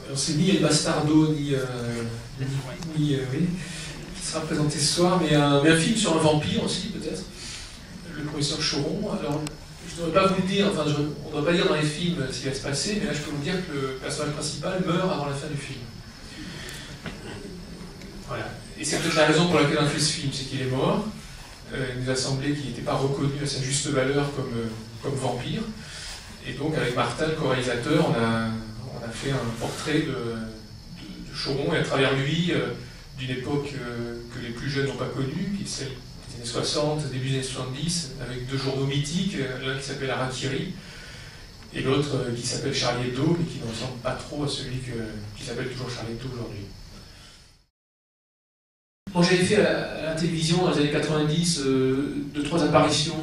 Alors c'est ni El Bastardo, ni oui, qui sera présenté ce soir, mais un film sur un vampire aussi, peut-être, le professeur Choron. Alors, je ne devrais pas vous le dire, enfin, on ne devrait pas dire dans les films ce qui va se passer, mais là, je peux vous dire que le personnage principal meurt avant la fin du film. Voilà. Et c'est peut-être la raison pour laquelle on a fait ce film, c'est qu'il est mort. Il nous a semblé qu'il n'était pas reconnu à sa juste valeur comme vampire. Et donc, avec Martin, le co-réalisateur, on a fait un portrait de Choron, et à travers lui, d'une époque que les plus jeunes n'ont pas connue, qui est celle des années 60, début des années 70, avec deux journaux mythiques, l'un qui s'appelle Harakiri, et l'autre qui s'appelle Charlie Hebdo, mais qui ne ressemble pas trop à celui qui s'appelle toujours Charlie Hebdo aujourd'hui. Bon, j'avais fait à la télévision dans les années 90 2-3 apparitions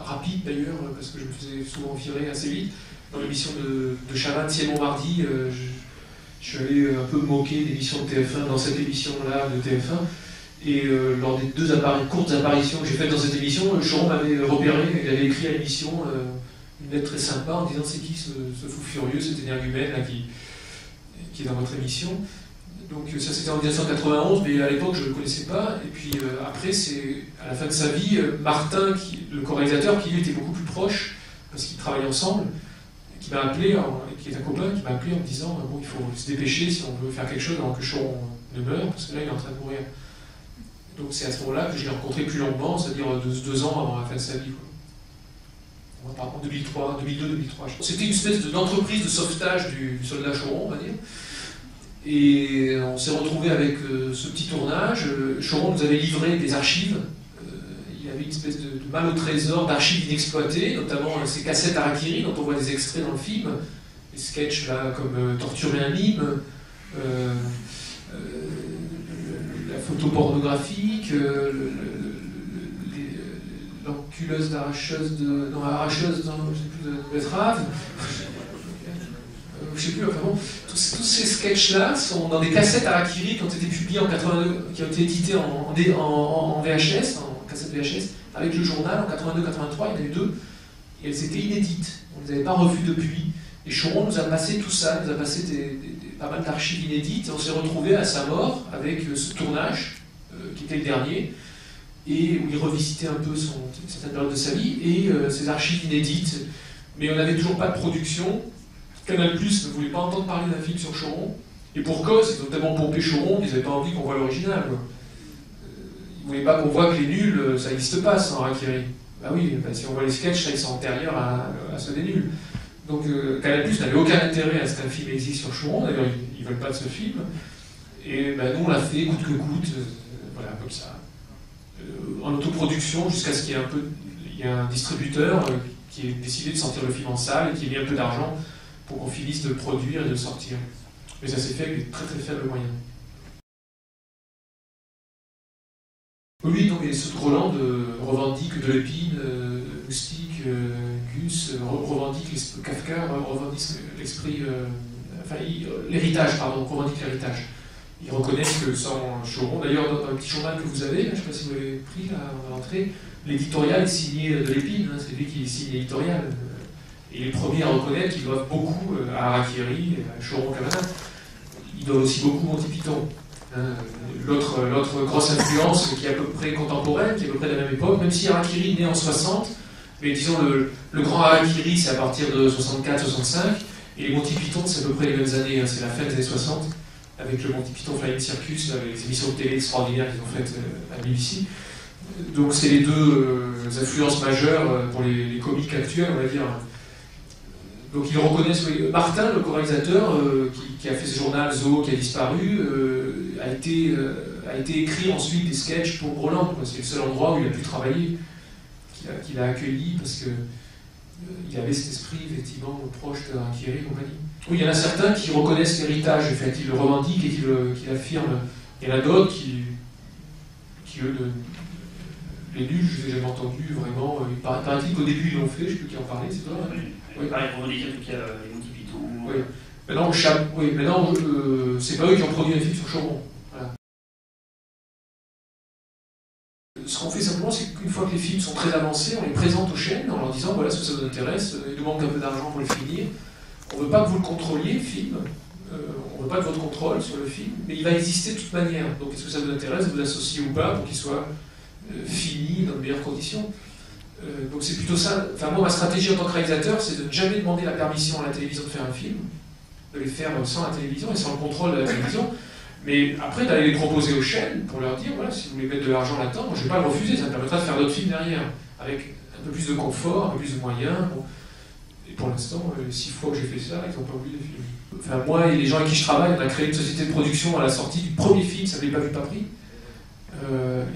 rapides d'ailleurs, parce que je me faisais souvent virer assez vite. Dans l'émission de Chavannes, Ciel Montmardi, je suis allé un peu me moquer d'émissions de TF1 dans cette émission-là de TF1. Et lors des deux courtes apparitions que j'ai faites dans cette émission, Choron m'avait repéré, il avait écrit à l'émission une lettre très sympa en disant c'est qui ce fou furieux, cet énergumène là, qui est dans votre émission. Donc ça c'était en 1991, mais à l'époque je ne le connaissais pas. Et puis après, c'est à la fin de sa vie, Martin, le co-réalisateur, qui lui était beaucoup plus proche, parce qu'ils travaillaient ensemble, qui m'a appelé, qui est un copain, qui m'a appelé en me disant bon, il faut se dépêcher si on veut faire quelque chose avant que Choron ne meure, parce que là il est en train de mourir. Donc c'est à ce moment-là que je l'ai rencontré plus longuement, c'est-à-dire 2 ans avant la fin de sa vie. En 2003, 2002-2003. C'était une espèce d'entreprise de sauvetage du soldat Choron, on va dire. Et on s'est retrouvé avec ce petit tournage. Choron nous avait livré des archives. Il avait une espèce de mal au trésor d'archives inexploitées, notamment ces cassettes Harakiri dont on voit des extraits dans le film, des sketchs là comme Torturer un mime, la photo pornographique, l'enculeuse d'arracheuse de betterave. Je sais plus, enfin bon, tous ces sketchs-là sont dans des cassettes Harakiri qui ont été publiées en 82, qui ont été éditées en VHS, en cassette VHS, avec le journal en 82-83, il y en a eu 2, et elles étaient inédites, on ne les avait pas revues depuis. Et Choron nous a passé tout ça, nous a passé pas mal d'archives inédites, et on s'est retrouvé à sa mort avec ce tournage, qui était le dernier, et où il revisitait un peu certaines périodes de sa vie, et ces archives inédites, mais on n'avait toujours pas de production. Canal+ ne voulait pas entendre parler d'un film sur Choron, et pour cause, ils ont tellement pompé Choron qu'ils n'avaient pas envie qu'on voit l'original. Ils ne voulaient pas qu'on voit que les nuls, ça n'existe pas sans Harakiri. Bah oui, bah si on voit les sketchs, ils sont antérieurs à ceux des nuls. Donc Canal+ n'avait aucun intérêt à ce qu'un film existe sur Choron, d'ailleurs ils ne veulent pas de ce film, et bah, nous on l'a fait coûte que coûte, voilà, comme ça, en autoproduction, jusqu'à ce qu'il y ait un distributeur qui ait décidé de sortir le film en salle et qui ait mis un peu d'argent pour qu'on finisse de le produire et de le sortir. Mais ça s'est fait avec des très très faibles moyens. Oui, donc les sauts de Roland revendiquent de l'épine, Moustique, Gus, revendiquent Kafka, revendiquent l'esprit, l'héritage, pardon, revendiquent l'héritage. Ils reconnaissent que sans Choron, d'ailleurs dans un petit journal que vous avez, je ne sais pas si vous l'avez pris là à l'entrée, l'éditorial est signé de l'épine, hein, c'est lui qui signe l'éditorial. Et les premiers à reconnaître qu'ils doivent beaucoup à Harakiri, à Choron Kavanagh. Ils doivent aussi beaucoup Monty Python. L'autre grosse influence qui est à peu près contemporaine, qui est à peu près de la même époque, même si Harakiri est né en 60, mais disons le grand Harakiri c'est à partir de 64-65, et les Monty Python c'est à peu près les mêmes années, hein, c'est la fin des années 60, avec le Monty Python Flying Circus, avec les émissions de télé extraordinaires qu'ils ont faites à BBC. Donc c'est les deux influences majeures pour les comiques actuels, on va dire. Donc ils le reconnaissent. Oui. Martin, le co-réalisateur, qui a fait ce journal Zoo qui a disparu, a été écrit ensuite des sketchs pour Roland. C'est le seul endroit où il a pu travailler, qu'il a accueilli, parce qu'il avait cet esprit effectivement proche de Harakiri et compagnie. Oui, il y en a certains qui reconnaissent l'héritage, en fait, qui le revendiquent et qui l'affirment. Il y en a d'autres qui eux, les nuls, je ne les ai jamais entendus vraiment. Il paraît-il qu'au début ils l'ont fait, je ne sais plus qui en parlait, c'est toi hein. Oui, pareil, pour dire en tout cas les Monty Python. Oui. Maintenant, c'est pas eux qui ont produit un film sur Choron. Voilà. Ce qu'on fait simplement, c'est qu'une fois que les films sont très avancés, on les présente aux chaînes en leur disant voilà ce que ça vous intéresse, il nous manque un peu d'argent pour les finir. On ne veut pas que vous le contrôliez, le film. On ne veut pas de votre contrôle sur le film, mais il va exister de toute manière. Donc est-ce que ça vous intéresse de vous associer ou pas pour qu'il soit fini dans de meilleures conditions? Donc c'est plutôt ça. Enfin moi ma stratégie en tant que réalisateur, c'est de ne jamais demander la permission à la télévision de faire un film, de les faire sans la télévision et sans le contrôle de la télévision, mais après d'aller les proposer aux chaînes pour leur dire voilà, si vous voulez mettre de l'argent là-dedans, moi je ne vais pas le refuser, ça me permettra de faire d'autres films derrière, avec un peu plus de confort, un peu plus de moyens. Bon. Et pour l'instant, 6 fois que j'ai fait ça, ils n'ont pas oublié les films. Enfin moi et les gens avec qui je travaille, on a créé une société de production à la sortie du premier film, ça s'appelait Pas vu, pas pris.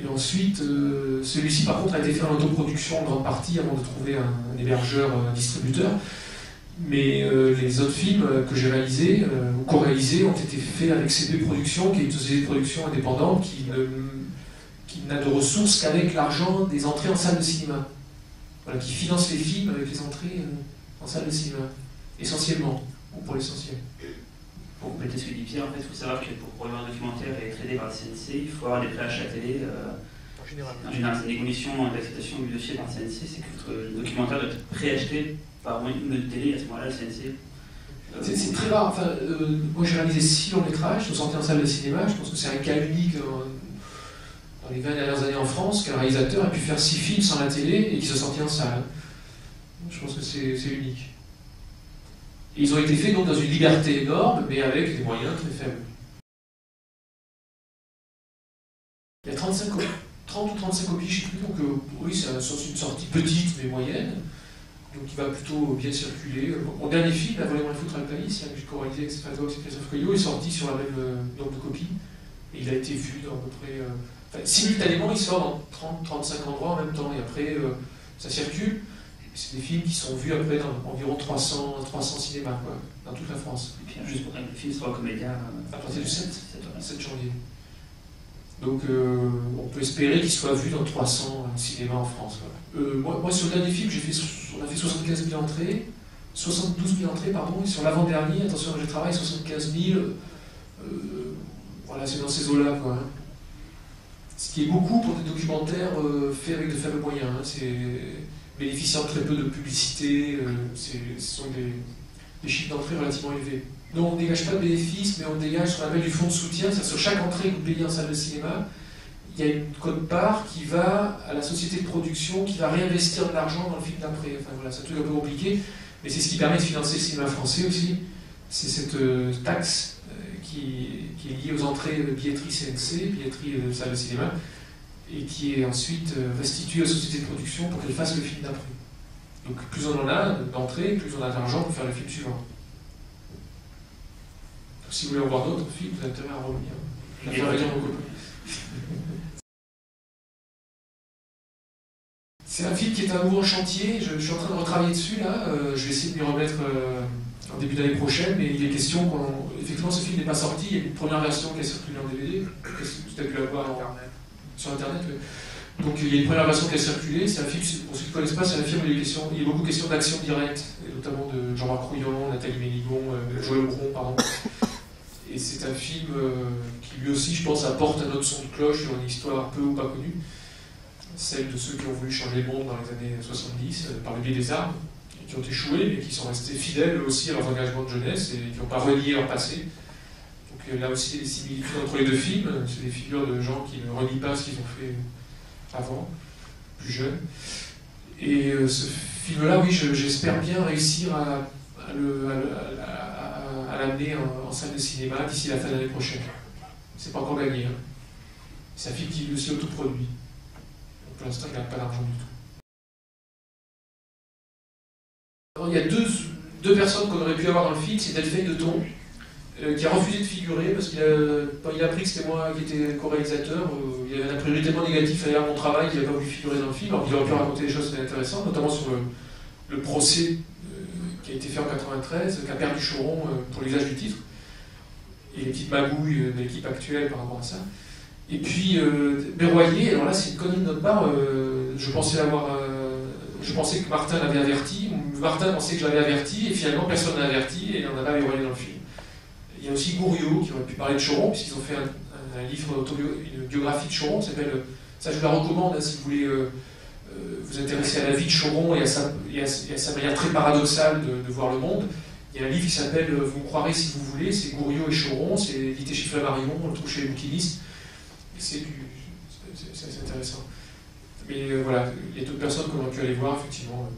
Et ensuite, celui-ci par contre a été fait en autoproduction en grande partie avant de trouver un hébergeur, un distributeur. Mais les autres films que j'ai réalisés ou co-réalisés ont été faits avec CP Productions, qui est une société de production indépendante qui n'a de ressources qu'avec l'argent des entrées en salle de cinéma. Voilà, qui finance les films avec les entrées en salle de cinéma, essentiellement, ou pour l'essentiel. Pour compléter ce que dit Pierre, en fait, il faut savoir que pour produire un documentaire et être aidé par le CNC, il faut avoir des préachats télé. En général, c'est des conditions d'acceptation du dossier par le CNC, c'est que votre documentaire doit être préacheté par une autre télé, à ce moment-là, le CNC. C'est très rare. Enfin, moi j'ai réalisé 6 longs métrages, qui sont sortis en salle de cinéma. Je pense que c'est un cas unique dans les 20 dernières années en France, qu'un réalisateur ait pu faire 6 films sans la télé et qui soient sortis en salle. Je pense que c'est unique. Et ils ont été faits donc dans une liberté énorme, mais avec des moyens très faibles. Il y a 30 ou 35 copies, je ne sais plus, donc oui, c'est une sortie petite mais moyenne, donc il va plutôt bien circuler. Mon dernier film, La volée moins foutre à la Paris, que j'ai co-réalisé avec Spadok et Christophe Coyot, est sorti sur la même nombre de copies, et il a été vu dans à peu près... Enfin, simultanément, il sort dans 30-35 endroits en même temps, et après, ça circule. C'est des films qui sont vus après dans environ 300 cinémas, quoi, dans toute la France. Et puis juste pour le film sera au Comédia à partir du 7 janvier. Donc on peut espérer qu'il soit vu dans 300 cinémas en France. Voilà. Moi, sur le dernier film, on a fait 75 000 entrées, 72 000 entrées, pardon, et sur l'avant-dernier, attention, je travaille, 75 000, voilà, c'est dans ces eaux-là, quoi. Hein. Ce qui est beaucoup pour des documentaires faits avec de faibles moyens. Hein. C'est bénéficiant de très peu de publicité, ce sont des chiffres d'entrée relativement élevés. Donc on ne dégage pas de bénéfices, mais on dégage ce qu'on appelle du fonds de soutien. C'est-à-dire sur chaque entrée que vous payez en salle de cinéma, il y a une quote-part qui va à la société de production, qui va réinvestir de l'argent dans le film d'après. Enfin voilà, c'est un truc un peu compliqué, mais c'est ce qui permet de financer le cinéma français aussi. C'est cette taxe qui est liée aux entrées de billetterie CNC, billetterie de salle de cinéma, et qui est ensuite restituée aux sociétés de production pour qu'elles fassent le film d'après. Donc plus on en a d'entrées, plus on a d'argent pour faire le film suivant. Donc, si vous voulez en voir d'autres films, vous avez intérêt à revenir. C'est un film qui est un nouveau chantier, je suis en train de retravailler dessus là, je vais essayer de m'y remettre en début d'année prochaine, mais il est question effectivement ce film n'est pas sorti, il y a une première version qui est circulée en DVD, tu as pu la voir sur internet. Donc il y a une première version qui a circulé, c'est un film, pour ceux qui ne connaissent pas, c'est un film où il y a beaucoup de questions d'action directe, et notamment de Jean-Marc Rouillon, Nathalie Ménigon, Joël Bron, pardon. Et c'est un film qui lui aussi, je pense, apporte un autre son de cloche sur une histoire peu ou pas connue, celle de ceux qui ont voulu changer le monde dans les années 70 par le biais des armes, et qui ont échoué, mais qui sont restés fidèles aussi à leurs engagements de jeunesse et qui n'ont pas renié leur passé. Donc là aussi, il y a des similitudes entre les deux films, c'est des figures de gens qui ne renient pas ce qu'ils ont fait avant, plus jeunes. Et ce film-là, oui, j'espère bien réussir à l'amener en salle de cinéma d'ici la fin de l'année prochaine. C'est pas encore gagné. Hein. C'est un film qui lui aussi autoproduit. Pour l'instant, il n'a pas d'argent du tout. Alors, il y a deux personnes qu'on aurait pu avoir dans le film, c'est Delphine de Thon, qui a refusé de figurer parce qu'il a appris que c'était moi qui étais co-réalisateur. Il y avait un priori tellement négatif à mon travail qu'il n'a pas voulu figurer dans le film, alors qu'il aurait pu raconter des choses très intéressantes, notamment sur le procès qui a été fait en 93, qu'a perdu Choron pour l'usage du titre, et les petites magouilles de l'équipe actuelle par rapport à ça. Et puis Berroyer, alors là c'est une connerie de notre part, je pensais que Martin l'avait averti, Martin pensait que je l'avais averti, et finalement personne n'a averti, et on n'a pas Berroyer dans le film. Il y a aussi Gouriot qui aurait pu parler de Choron, puisqu'ils ont fait un livre, une biographie de Choron, qui s'appelle, ça je vous la recommande, hein, si vous voulez vous intéresser à la vie de Choron et à sa manière très paradoxale de voir le monde. Il y a un livre qui s'appelle « Vous me croirez si vous voulez », c'est Gouriot et Choron, c'est édité chez Flammarion, on le trouve chez les bouquinistes, et c'est intéressant. Mais voilà, il y a d'autres personnes qu'on aurait pu aller voir, effectivement.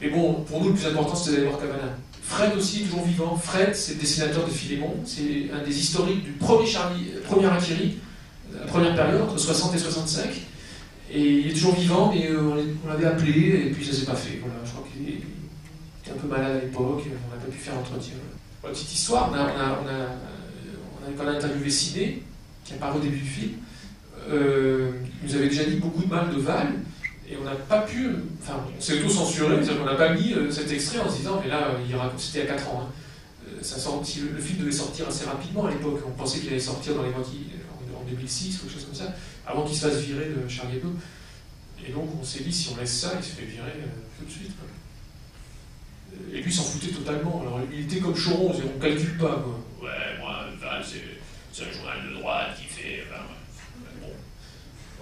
Mais bon, pour nous, le plus important, c'était d'aller voir Cavana. Fred aussi, toujours vivant. Fred, c'est le dessinateur de Philémon, c'est un des historiques du premier Akiri, la première période, entre 60 et 65. Et il est toujours vivant, mais on l'avait appelé, et puis ça s'est pas fait. Voilà, je crois qu'il était un peu malade à l'époque, on n'a pas pu faire l'entretien. Voilà, petite histoire, on a quand même interviewé Sidney, qui apparaît au début du film. Il nous avait déjà dit beaucoup de mal de Val, et on n'a pas pu, enfin, on s'est auto-censuré, c'est-à-dire qu'on n'a pas mis cet extrait en se disant, mais là, c'était il y a 4 ans. Hein. Le film devait sortir assez rapidement à l'époque, on pensait qu'il allait sortir dans les mois en 2006 ou quelque chose comme ça, avant qu'il se fasse virer de Charlie Hebdo. Et donc on s'est dit, si on laisse ça, il se fait virer tout de suite. Quoi. Et lui s'en foutait totalement. Alors il était comme Choron, on ne calcule pas. Quoi. Ouais, moi, Val, c'est un journal de droite qui fait. Bon,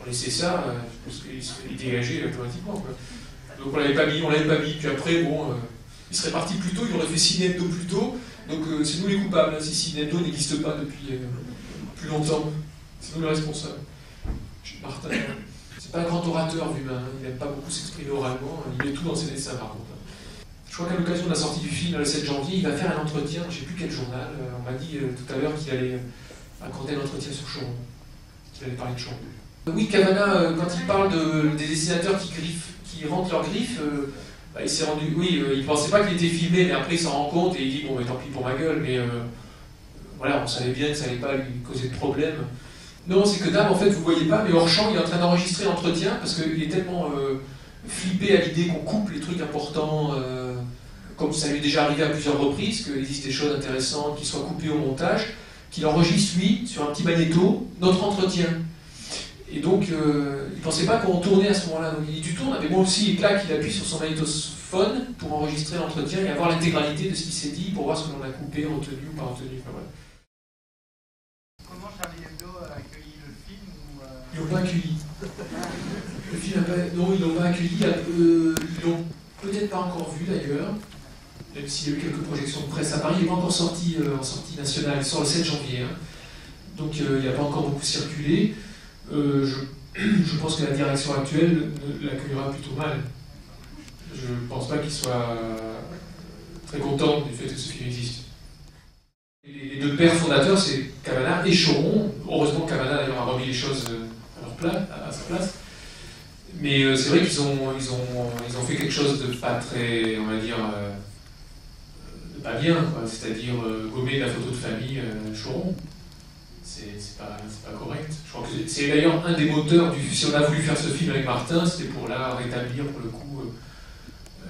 on laissait ça, parce qu'il dégageait automatiquement. Quoi. Donc on l'avait pas mis, puis après, bon, il serait parti plus tôt, il aurait fait Sidney Hebdo plus tôt. Donc c'est nous les coupables, hein, si Sidney Hebdo n'existe pas depuis plus longtemps. C'est nous les responsables. Martin, c'est pas un grand orateur lui-même, il n'aime pas beaucoup s'exprimer oralement, il met tout dans ses dessins par contre. Je crois qu'à l'occasion de la sortie du film, le 7 janvier, il va faire un entretien, je ne sais plus quel journal, on m'a dit tout à l'heure qu'il allait accorder un entretien sur Choron, qu'il allait parler de Choron. Oui, Cavana, quand il parle des dessinateurs qui rentrent leurs griffes, il s'est rendu, oui, il ne pensait pas qu'il était filmé, mais après il s'en rend compte et il dit, bon, mais tant pis pour ma gueule, mais voilà, on savait bien que ça n'allait pas lui causer de problème. Non, c'est que Dame, en fait, vous ne voyez pas, mais hors champ, il est en train d'enregistrer l'entretien parce qu'il est tellement flippé à l'idée qu'on coupe les trucs importants, comme ça lui est déjà arrivé à plusieurs reprises, qu'il existe des choses intéressantes qui soient coupées au montage, qu'il enregistre, lui, sur un petit magnéto, notre entretien. Et donc, il ne pensait pas qu'on tournait à ce moment-là. Donc, il dit, tu tournes, mais moi aussi, il claque, il appuie sur son magnétophone pour enregistrer l'entretien et avoir l'intégralité de ce qui s'est dit pour voir ce que l'on a coupé, retenu ou pas retenu. Enfin, voilà. Comment Charlie Hebdo a accueilli le film ou Ils l'ont pas accueilli. Le film non, ils l'ont pas accueilli. Ils l'ont peut-être pas encore vu d'ailleurs, même s'il y a eu quelques projections de presse à Paris. Il n'est pas encore sorti en sortie nationale, il sort le 7 janvier. Hein. Donc il n'a pas encore beaucoup circulé. Je pense que la direction actuelle l'accueillera plutôt mal. Je ne pense pas qu'il soit très content du fait que ce film existe. Les deux pères fondateurs, c'est Cavana et Choron. Heureusement, Cavana d'ailleurs a remis les choses à sa place. Mais c'est vrai qu'ils ont fait quelque chose de pas très, on va dire, de pas bien, c'est-à-dire gommer la photo de famille Choron. C'est pas correct. Je crois que c'est d'ailleurs un des moteurs du. Si on a voulu faire ce film avec Martin, c'était pour la rétablir pour le coup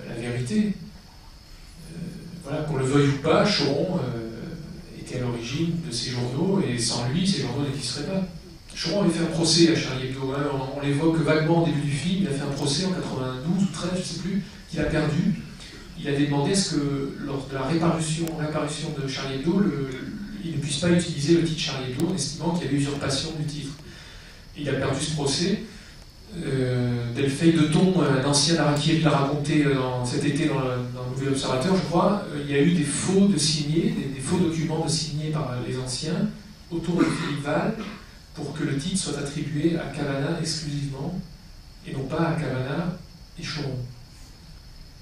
la vérité. Voilà, qu'on le veuille ou pas, Choron était à l'origine de ces journaux, et sans lui, ces journaux n'existeraient pas. Choron avait fait un procès à Charlie Hebdo, hein, on l'évoque vaguement au début du film, il a fait un procès en 92 ou 13, je ne sais plus, qu'il a perdu. Il avait demandé à ce que, lors de la réapparition de Charlie Hebdo, il ne puisse pas utiliser le titre Charlie Hebdo en estimant qu'il y avait usurpation du titre. Il a perdu ce procès. Delphine de Thon, un ancien Arakiel, l'a raconté cet été dans le Nouvel Observateur, je crois. Il y a eu des faux de signés, des faux documents de signés par les anciens autour de Philippe Val pour que le titre soit attribué à Cavana exclusivement et non pas à Cavana et Choron.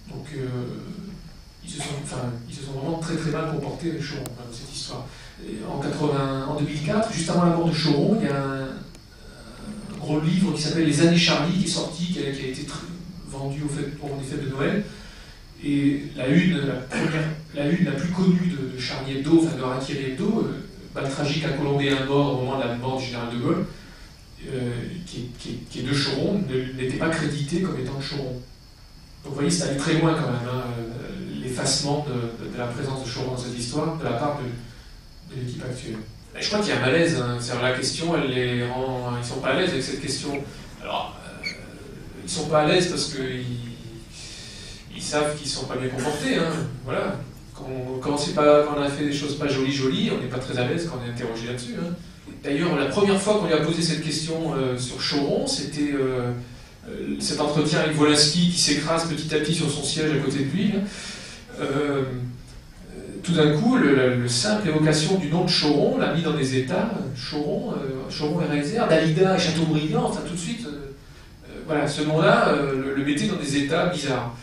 Donc ils se sont vraiment très très mal comportés avec Choron dans cette histoire. En 2004, juste avant la mort de Choron, il y a un gros livre qui s'appelle Les Années Charlie qui est sorti, qui a été vendu pour les fêtes de Noël. Et la une la plus connue de Charlie Hebdo, enfin de Harakiri Hebdo, Bal tragique à Colombie un mort au moment de la mort du général de Gaulle, qui est de Choron, n'était pas crédité comme étant de Choron. Donc vous voyez, c'est allé très loin quand même, hein, l'effacement de la présence de Choron dans cette histoire de la part de l'équipe actuelle. Et je crois qu'il y a un malaise, hein. La question, elle les rend. Ils ne sont pas à l'aise avec cette question. Alors, ils ne sont pas à l'aise parce qu'ils savent qu'ils ne sont pas bien comportés. Hein. Voilà. Quand on a fait des choses pas jolies, on n'est pas très à l'aise quand on est interrogé là-dessus. Hein. D'ailleurs, la première fois qu'on lui a posé cette question sur Choron, c'était cet entretien avec Wolinski qui s'écrase petit à petit sur son siège à côté de lui. Là. tout d'un coup, le simple évocation du nom de Choron l'a mis dans des états, Choron et Rézère, Dalida et Chateaubriand, enfin tout de suite, voilà, ce nom-là le mettait dans des états bizarres.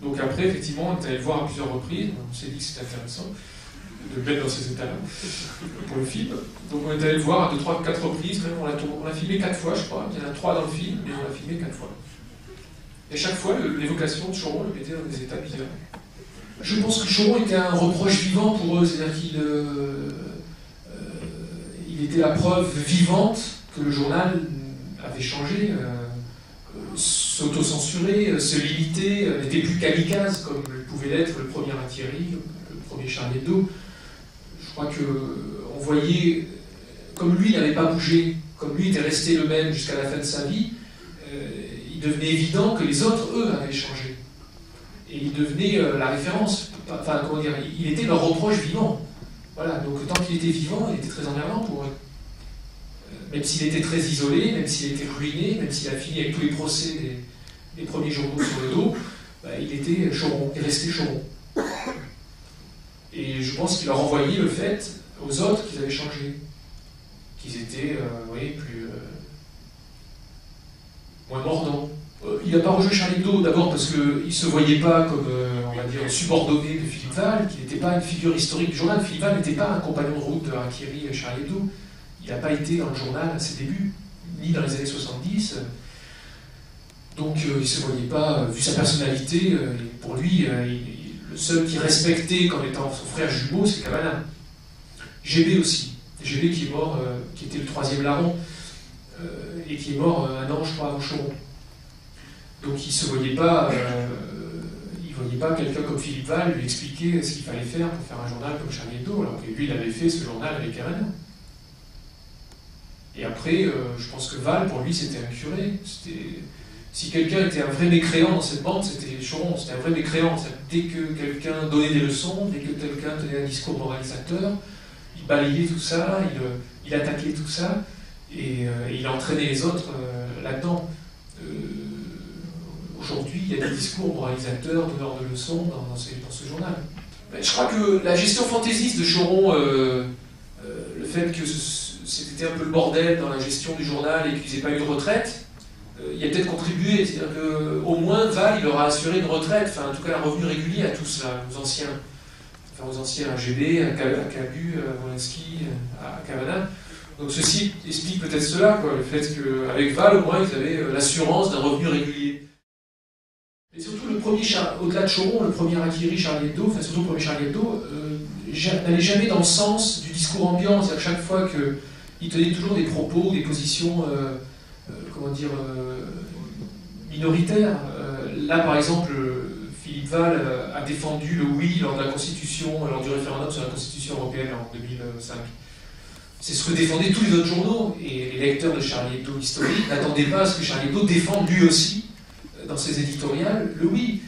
Donc après, effectivement, on est allé le voir à plusieurs reprises, on s'est dit que c'était intéressant de le mettre dans ces états-là pour le film. Donc on est allé le voir à 2, 3, 4 reprises, même on l'a filmé 4 fois, je crois, il y en a 3 dans le film, mais on l'a filmé 4 fois. Et chaque fois, l'évocation de Choron le mettait dans des états bizarres. Je pense que Choron était un reproche vivant pour eux, c'est-à-dire qu'il était la preuve vivante que le journal avait changé, s'autocensurer, se limiter, n'était plus kamikaze comme pouvait l'être le premier Thierry, le premier Charlie Hebdo. Je crois qu'on voyait, comme lui n'avait pas bougé, comme lui était resté le même jusqu'à la fin de sa vie, il devenait évident que les autres, eux, avaient changé. Et il devenait la référence, enfin, comment dire, il était leur reproche vivant. Voilà, donc tant qu'il était vivant, il était très emmerdant pour eux. Même s'il était très isolé, même s'il était ruiné, même s'il a fini avec tous les procès des premiers journaux sur le dos, bah, il était Choron, il restait Choron. Et je pense qu'il a renvoyé le fait aux autres qu'ils avaient changé, qu'ils étaient, moins mordants. Il n'a pas rejoué Charlie Hebdo, d'abord parce qu'il ne se voyait pas comme, on va dire, subordonné de Philippe Val, qui n'était pas une figure historique du journal. Philippe Val n'était pas un compagnon de route de Harakiri et Charlie Hebdo. Il n'a pas été dans le journal à ses débuts, ni dans les années 70. Donc il ne se voyait pas, vu sa personnalité, pour lui, le seul qui respectait comme étant son frère jumeau, c'est Cavana. GB aussi. GB qui est mort, qui était le 3e larron, et qui est mort un an, je crois, avant Choron. Donc il ne voyait pas quelqu'un comme Philippe Val lui expliquer ce qu'il fallait faire pour faire un journal comme Charlie Hebdo, alors que lui, il avait fait ce journal avec Cavana. Et après, je pense que Val, pour lui, c'était un curé. Si quelqu'un était un vrai mécréant dans cette bande, c'était Choron, c'était un vrai mécréant. Dès que quelqu'un donnait des leçons, dès que quelqu'un tenait un discours moralisateur, il balayait tout ça, il attaquait tout ça, et il entraînait les autres là-dedans. Aujourd'hui, il y a des discours moralisateurs, donneurs de leçons dans ce journal. Mais je crois que la gestion fantaisiste de Choron, le fait que c'était un peu le bordel dans la gestion du journal et qu'ils n'aient pas eu de retraite, il a peut-être contribué. C'est-à-dire qu'au moins, Val, il leur a assuré une retraite, enfin en tout cas un revenu régulier à tous, là, aux anciens à GB, à Cabu, à Wolinski, à Cavana. Donc ceci explique peut-être cela, quoi, le fait qu'avec Val, au moins, ils avaient l'assurance d'un revenu régulier. Et surtout, le premier, au-delà de Choron, le premier Harakiri, Charlie Hebdo, enfin surtout le premier Charlie Hebdo, n'allait jamais dans le sens du discours ambiant. C'est-à-dire que chaque fois qu'il tenait toujours des propos, des positions, minoritaires. Là, par exemple, Philippe Val a défendu le oui lors de la Constitution, lors du référendum sur la Constitution européenne en 2005. C'est ce que défendaient tous les autres journaux, et les lecteurs de Charlie Hebdo historique n'attendaient pas à ce que Charlie Hebdo défende lui aussi, dans ses éditoriales, le oui.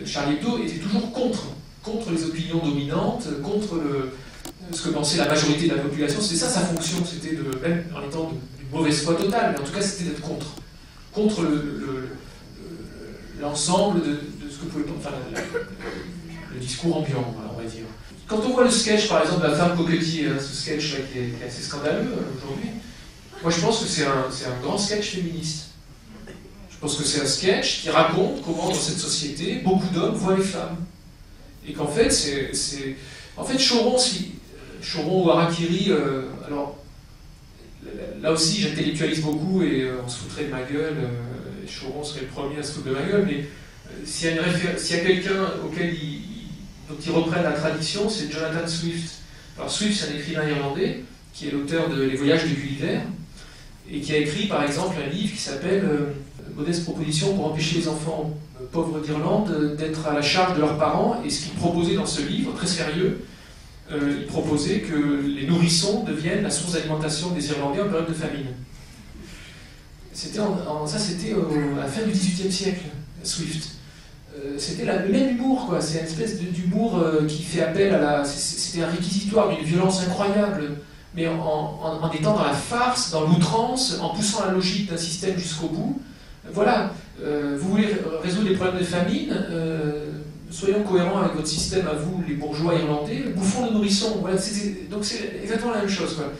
Charlie Hebdo était toujours contre les opinions dominantes, contre ce que pensait la majorité de la population. C'était ça sa fonction, c'était même en étant d'une mauvaise foi totale, mais en tout cas c'était d'être contre l'ensemble de ce que pouvait, enfin, le discours ambiant, on va dire. Quand on voit le sketch, par exemple, de la femme coquetier, ce sketch là, qui est assez scandaleux aujourd'hui, moi je pense que c'est un grand sketch féministe. Je pense que c'est un sketch qui raconte comment, dans cette société, beaucoup d'hommes voient les femmes. Et qu'en fait, en fait, Choron ou Harakiri, alors, là aussi, j'intellectualise beaucoup et on se foutrait de ma gueule, Choron serait le premier à se foutre de ma gueule, mais s'il y a quelqu'un dont ils reprennent la tradition, c'est Jonathan Swift. Alors Swift, c'est un écrivain irlandais, qui est l'auteur de Les Voyages de Gulliver, et qui a écrit, par exemple, un livre qui s'appelle Modeste proposition pour empêcher les enfants pauvres d'Irlande d'être à la charge de leurs parents. Et ce qu'il proposait dans ce livre, très sérieux, il proposait que les nourrissons deviennent la source d'alimentation des Irlandais en période de famine. C'était à la fin du XVIIIe siècle, Swift. C'était le même humour, quoi. C'est une espèce d'humour qui fait appel à c'était un réquisitoire d'une violence incroyable, mais en étant dans la farce, dans l'outrance, en poussant la logique d'un système jusqu'au bout. Voilà, vous voulez résoudre les problèmes de famine, soyons cohérents avec votre système à vous, les bourgeois irlandais, bouffons le nourrisson. Voilà, donc c'est exactement la même chose, quoi.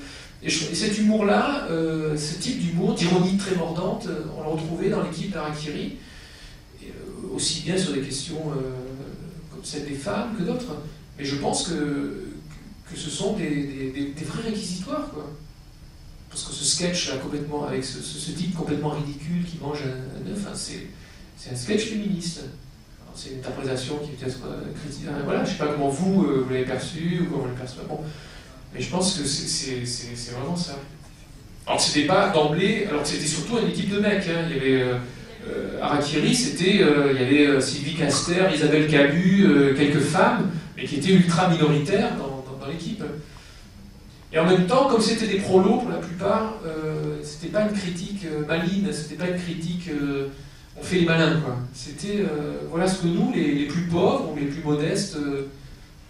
Et cet humour-là, ce type d'humour, d'ironie très mordante, on l'a retrouvé dans l'équipe d'Harakiri, aussi bien sur des questions comme celle des femmes que d'autres. Mais je pense que ce sont des vrais réquisitoires, quoi. Parce que ce sketch-là, complètement, avec ce type complètement ridicule qui mange un œuf, hein, c'est un sketch féministe. C'est une interprétation qui peut être critique. Voilà, je ne sais pas comment vous l'avez perçu, ou comment vous l'avez perçu. Bon. Mais je pense que c'est vraiment ça. Alors c'était pas d'emblée, alors que c'était surtout une équipe de mecs. Hein. Il y avait Harakiri, il y avait Sylvie Caster, Isabelle Cabu, quelques femmes, mais qui étaient ultra minoritaires dans l'équipe. Et en même temps, comme c'était des prolos pour la plupart, c'était pas une critique maligne, c'était pas une critique on fait les malins, quoi. C'était voilà ce que nous, les plus pauvres ou les plus modestes,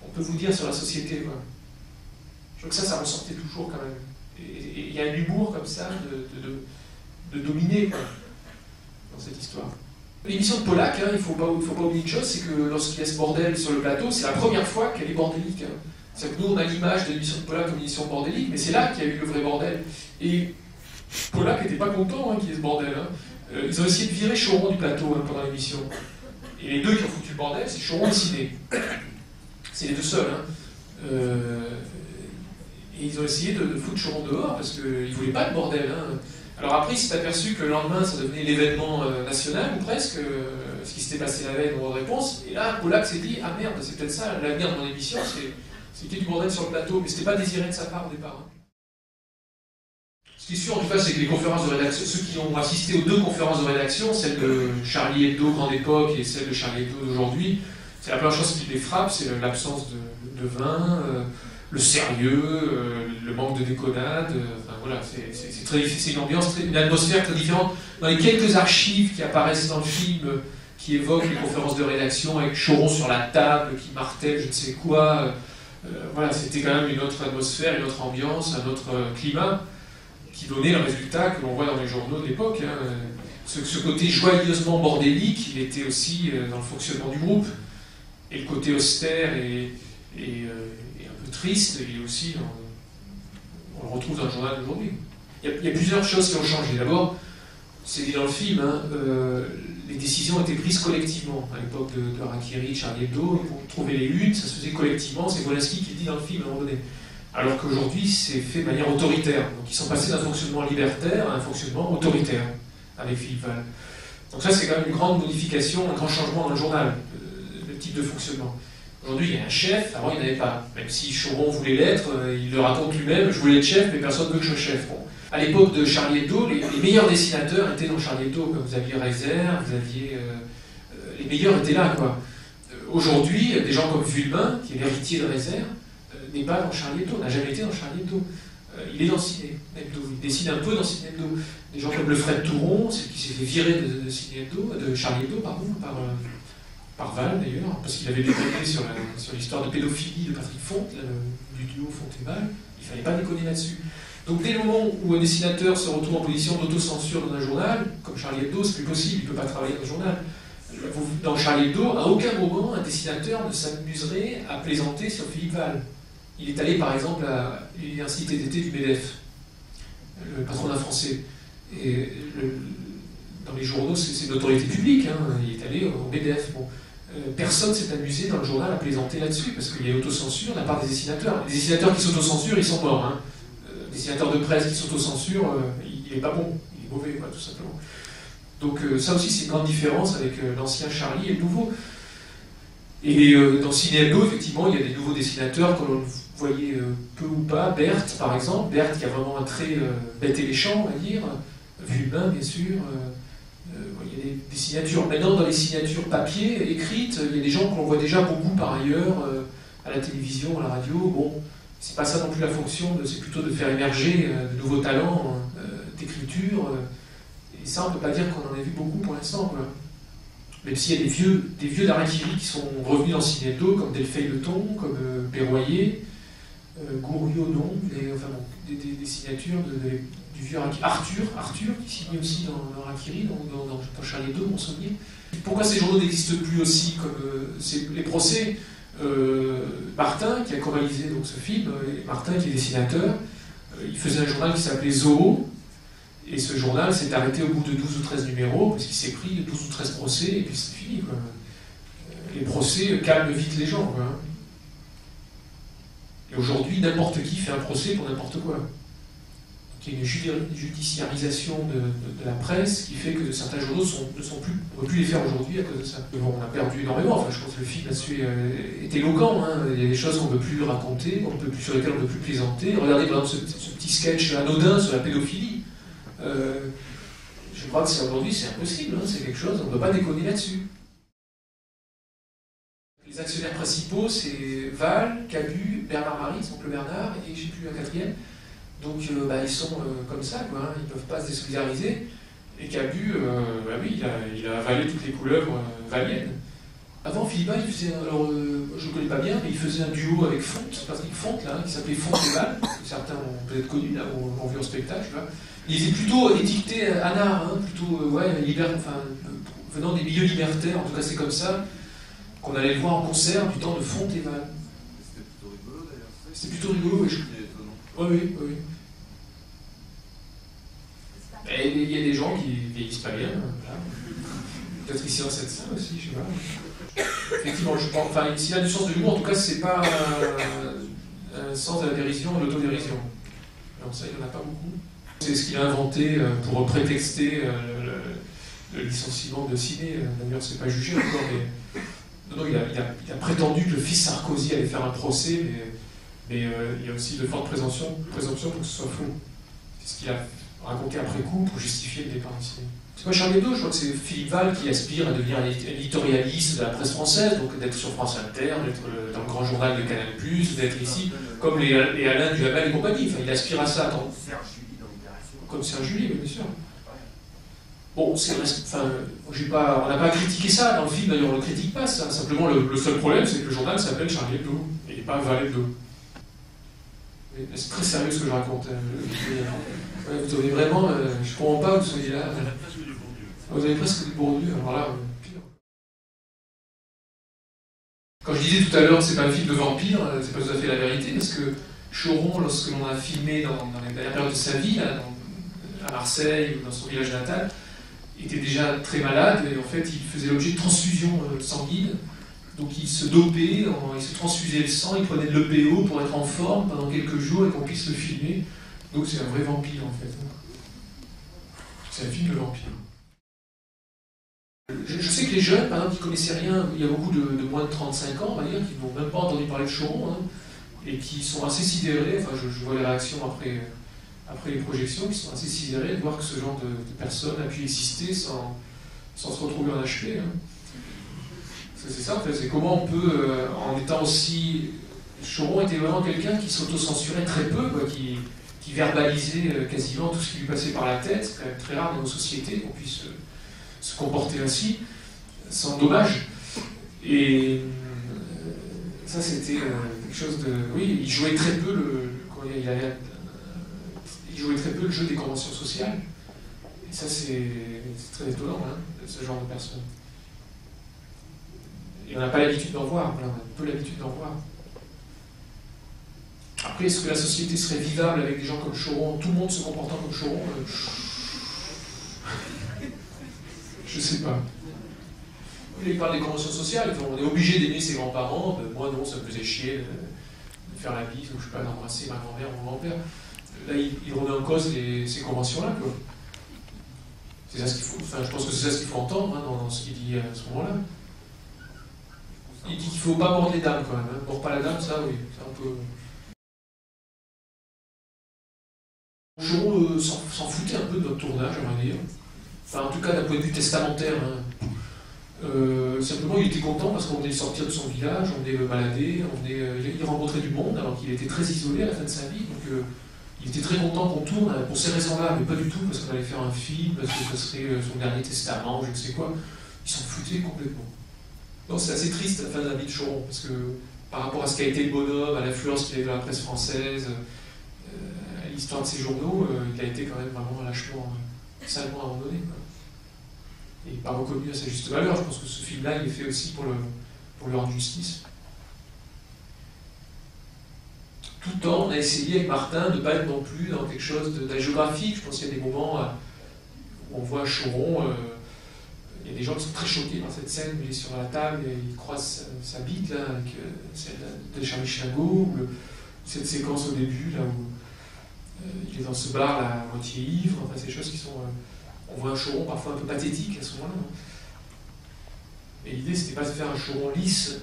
on peut vous dire sur la société, quoi. Je trouve que ça ressortait toujours quand même. Et il y a un humour comme ça de dominer, quoi, dans cette histoire. L'émission de Pollack, hein, il ne faut pas oublier une chose, c'est que lorsqu'il y a ce bordel sur le plateau, c'est la première fois qu'elle est bordélique. Hein. C'est que nous, on a l'image de l'émission de Pollack comme une émission bordélique, mais c'est là qu'il y a eu le vrai bordel. Et Pollack n'était pas content qu'il y ait ce bordel. Hein. Ils ont essayé de virer Choron du plateau hein, pendant l'émission. Et les deux qui ont foutu le bordel, c'est Choron et Ciné. C'est les deux seuls. Hein. Et ils ont essayé de foutre Choron dehors parce qu'ils ne voulaient pas de bordel. Hein. Alors après, il s'est aperçu que le lendemain, ça devenait l'événement national, ou presque, ce qui s'était passé la veille dans votre réponse. Et là, Pollack s'est dit, ah merde, c'est peut-être ça, l'avenir de mon émission, c'est qu'il y ait du bordel sur le plateau. Mais ce n'était pas désiré de sa part au départ. Hein. Ce qui est sûr, en tout cas, c'est que les conférences de rédaction, ceux qui ont assisté aux deux conférences de rédaction, celle de Charlie Hebdo, Grande Époque, et celle de Charlie Hebdo d'aujourd'hui, c'est la première chose qui les frappe, c'est l'absence de vin, le sérieux, le manque de déconnade. Enfin, voilà, c'est une ambiance, une atmosphère très différente. Dans les quelques archives qui apparaissent dans le film, qui évoquent les conférences de rédaction avec Choron sur la table, qui martèle je ne sais quoi, voilà, c'était quand même une autre atmosphère, une autre ambiance, un autre climat, qui donnait le résultat que l'on voit dans les journaux de l'époque. Hein. Ce côté joyeusement bordélique, il était aussi dans le fonctionnement du groupe. Et le côté austère et un peu triste, il est aussi on le retrouve dans le journal d'aujourd'hui. Il y a plusieurs choses qui ont changé. D'abord, c'est dit dans le film, hein, les décisions étaient prises collectivement. À l'époque de Harakiri, Charlie Hebdo, pour trouver les luttes, ça se faisait collectivement. C'est Wolinski qui le dit dans le film à un moment donné. Alors qu'aujourd'hui, c'est fait de manière autoritaire. Donc ils sont passés d'un fonctionnement libertaire à un fonctionnement autoritaire, avec Philippe Val. Donc ça, c'est quand même une grande modification, un grand changement dans le journal, le type de fonctionnement. Aujourd'hui, il y a un chef, avant il n'y en avait pas. Même si Choron voulait l'être, il le raconte lui-même, je voulais être chef, mais personne ne veut que je sois chef. Bon. À l'époque de Charlie Hebdo, les meilleurs dessinateurs étaient dans Charlie Hebdo, comme vous aviez Reiser, vous aviez... les meilleurs étaient là, quoi. Aujourd'hui, des gens comme Vulmain, qui est l'héritier de Reiser, n'est pas dans Charlie Hebdo, n'a jamais été dans Charlie Hebdo. Il est dans Ciné Hebdo, il dessine un peu dans Ciné Hebdo. Des gens comme Lefred Touron, qui s'est fait virer de Ciné Hebdo, de Charlie Hebdo, pardon, par Val d'ailleurs, parce qu'il avait déconné sur l'histoire de pédophilie de Patrick Font, du duo Font et Val. Il ne fallait pas déconner là-dessus. Donc dès le moment où un dessinateur se retrouve en position d'autocensure dans un journal, comme Charlie Hebdo, c'est plus possible, il ne peut pas travailler dans un journal. Dans Charlie Hebdo, à aucun moment un dessinateur ne s'amuserait à plaisanter sur Philippe Val. Il est allé par exemple à l'université d'été du MEDEF, le patronat français. Et dans les journaux, c'est une autorité publique, hein. Il est allé au MEDEF. Bon. Personne ne s'est amusé dans le journal à plaisanter là-dessus, parce qu'il y a l'autocensure de la part des dessinateurs. Les dessinateurs qui s'autocensurent, ils sont morts. Hein. Dessinateur de presse qui s'autocensure, il n'est pas bon, il est mauvais, tout simplement. Donc ça aussi, c'est une grande différence avec l'ancien Charlie et le nouveau. Et dans Ciné Hebdo, effectivement, il y a des nouveaux dessinateurs que l'on voyait peu ou pas. Berthe, par exemple. Berthe qui a vraiment un trait bête et méchant, on va dire. Vulmain, bien sûr. Il y a des signatures. Maintenant, dans les signatures papier, écrites, il y a des gens que l'on voit déjà beaucoup par ailleurs, à la télévision, à la radio. Bon, c'est pas ça non plus la fonction, c'est plutôt de faire émerger de nouveaux talents d'écriture. Et ça, on ne peut pas dire qu'on en a vu beaucoup pour l'instant, quoi. Même s'il y a des vieux d'Harakiri qui sont revenus dans Ciné Hebdo, comme Delphine Leton, comme Berroyer, Gouriot, non, enfin bon, des signatures du vieux Arthur, qui signait aussi dans Harakiri, dans Charlie Hebdo, mon souvenir. Pourquoi ces journaux n'existent plus aussi comme les procès Martin, qui a co-réalisé donc, ce film, Martin qui est dessinateur, il faisait un journal qui s'appelait Zoo, et ce journal s'est arrêté au bout de 12 ou 13 numéros, parce qu'il s'est pris 12 ou 13 procès, et puis c'est fini, quoi. Les procès calment vite les gens, quoi. Et aujourd'hui, n'importe qui fait un procès pour n'importe quoi. Donc, il y a une judiciarisation de la presse qui fait que certains journaux ne sont plus, on ne peut plus les faire aujourd'hui à cause de ça. Mais bon, on a perdu énormément. Enfin, je pense que le film là-dessus est éloquent. Hein. Il y a des choses qu'on ne peut plus raconter, sur lesquelles on ne peut plus plaisanter. Regardez par exemple ce petit sketch anodin sur la pédophilie. Je crois que aujourd'hui c'est impossible. Hein. C'est quelque chose, on ne peut pas déconner là-dessus. Les actionnaires principaux, c'est Val, Cabu, Bernard Marie, son oncle Bernard, et je ne sais plus un quatrième. Donc ils sont comme ça, quoi, hein, ils ne peuvent pas se désolidariser. Et Cabu, oui, il a avalé toutes les couleuvres valiennes. Avant, Philibin, il faisait, alors je ne connais pas bien, mais il faisait un duo avec Fonte, Patrick Fonte, là, qui s'appelait Fonte et Val, que certains ont peut-être connu, là, ou ont vu en spectacle. Là. Il était plutôt étiqueté anard, hein, plutôt venant des milieux libertaires, en tout cas c'est comme ça. Qu'on allait le voir en concert du temps de Fonte et Val. C'était plutôt rigolo d'ailleurs. C'était plutôt rigolo, oui. Oui. Et il y a des gens qui vieillissent pas bien. Voilà. Peut-être ici dans cette salle aussi, je sais pas. Effectivement, je pense. Enfin, s'il y a du sens de l'humour, en tout cas, c'est pas un sens de la dérision, de l'autodérision. Donc ça, il n'y en a pas beaucoup. C'est ce qu'il a inventé pour prétexter le licenciement de Ciné. D'ailleurs, c'est pas jugé encore, mais. Non, il a prétendu que le fils Sarkozy allait faire un procès, mais il y a aussi de fortes présomptions pour que ce soit faux. C'est ce qu'il a raconté après coup pour justifier le départ ici. C'est quoi Charlie Hebdo? Je crois que c'est Philippe Val qui aspire à devenir un éditorialiste de la presse française, donc d'être sur France Inter, d'être dans le grand journal de Canal+, d'être ici, comme les Alain Duhamel et compagnie. Enfin, il aspire à ça. Comme Serge Julie, bien sûr. Bon, on n'a pas critiqué ça dans le film, d'ailleurs on ne le critique pas, ça. Simplement le seul problème c'est que le journal s'appelle Charlie Hebdo, et pas Val Hebdo. C'est très sérieux ce que je raconte. Vous avez vraiment, je ne comprends pas que vous soyez là. Vous avez presque du Bourdieu, alors là, pire. Quand je disais tout à l'heure que c'est pas un film de vampire, c'est pas tout à fait la vérité, parce que Choron, lorsque l'on a filmé dans les dernières périodes de sa vie, là, à Marseille ou dans son village natal, était déjà très malade et en fait il faisait l'objet de transfusions sanguines. Donc il se dopait, il se transfusait le sang, il prenait de l'EPO pour être en forme pendant quelques jours et qu'on puisse le filmer. Donc c'est un vrai vampire en fait. C'est un film de vampire. Je sais que les jeunes, par exemple, qui ne connaissaient rien, il y a beaucoup de moins de 35 ans, on va dire, qui n'ont même pas entendu parler de Choron, hein, et qui sont assez sidérés, enfin je vois les réactions après les projections, qui sont assez sidérés de voir que ce genre de personne a pu exister sans se retrouver en HP. Hein. C'est ça, en fait, c'est comment on peut, en étant aussi... Choron était vraiment quelqu'un qui s'autocensurait très peu, quoi, qui verbalisait quasiment tout ce qui lui passait par la tête. C'est quand même très rare dans nos sociétés qu'on puisse se comporter ainsi, sans dommage. Et ça, c'était quelque chose de... Oui, il jouait très peu il jouait très peu le jeu des conventions sociales. Et ça, c'est très étonnant, hein, ce genre de personnes. Et on n'a pas l'habitude d'en voir, voilà, on a peu l'habitude d'en voir. Après, est-ce que la société serait vivable avec des gens comme Choron, tout le monde se comportant comme Choron Je sais pas. Il parle des conventions sociales, on est obligé d'aimer ses grands-parents, moi non, ça me faisait chier de faire la bise, ou je sais pas, d'embrasser ma grand-mère ou mon grand-père. Là, il remet en cause ces conventions-là, quoi. C'est ça ce qu'il faut, enfin, je pense que c'est ça ce qu'il faut entendre, hein, dans ce qu'il dit à ce moment-là. Il dit qu'il ne faut pas mordre les dames, quand même. Hein. Mord pas la dame, ça, oui, c'est un peu... Choron s'en foutait un peu de notre tournage, j'aimerais dire. Enfin, en tout cas, d'un point de vue testamentaire. Hein. Simplement, il était content parce qu'on venait sortir de son village, on venait le balader, il rencontrait du monde, alors qu'il était très isolé à la fin de sa vie. Donc, il était très content qu'on tourne pour ces raisons-là, mais pas du tout parce qu'on allait faire un film, parce que ce serait son dernier testament, je ne sais quoi. Il s'en foutait complètement. Donc, c'est assez triste la fin de la vie de Choron, parce que par rapport à ce qu'a été le bonhomme, à l'influence qu'il a eu dans la presse française, à l'histoire de ses journaux, il a été quand même vraiment lâchement, salement abandonné, quoi. Et pas reconnu à sa juste valeur. Je pense que ce film-là, il est fait aussi pour lui rendre justice. Tout le temps, on a essayé avec Martin de ne pas être non plus dans quelque chose d'hagiographique. Je pense qu'il y a des moments où on voit Choron, il y a des gens qui sont très choqués dans cette scène où il est sur la table et il croise sa bite, là, avec celle de Charlie Chingot, ou cette séquence au début, là, où il est dans ce bar, là, à moitié ivre. Enfin, ces choses qui sont... on voit un Choron parfois un peu pathétique à ce moment-là. Et l'idée, c'était pas de faire un Choron lisse.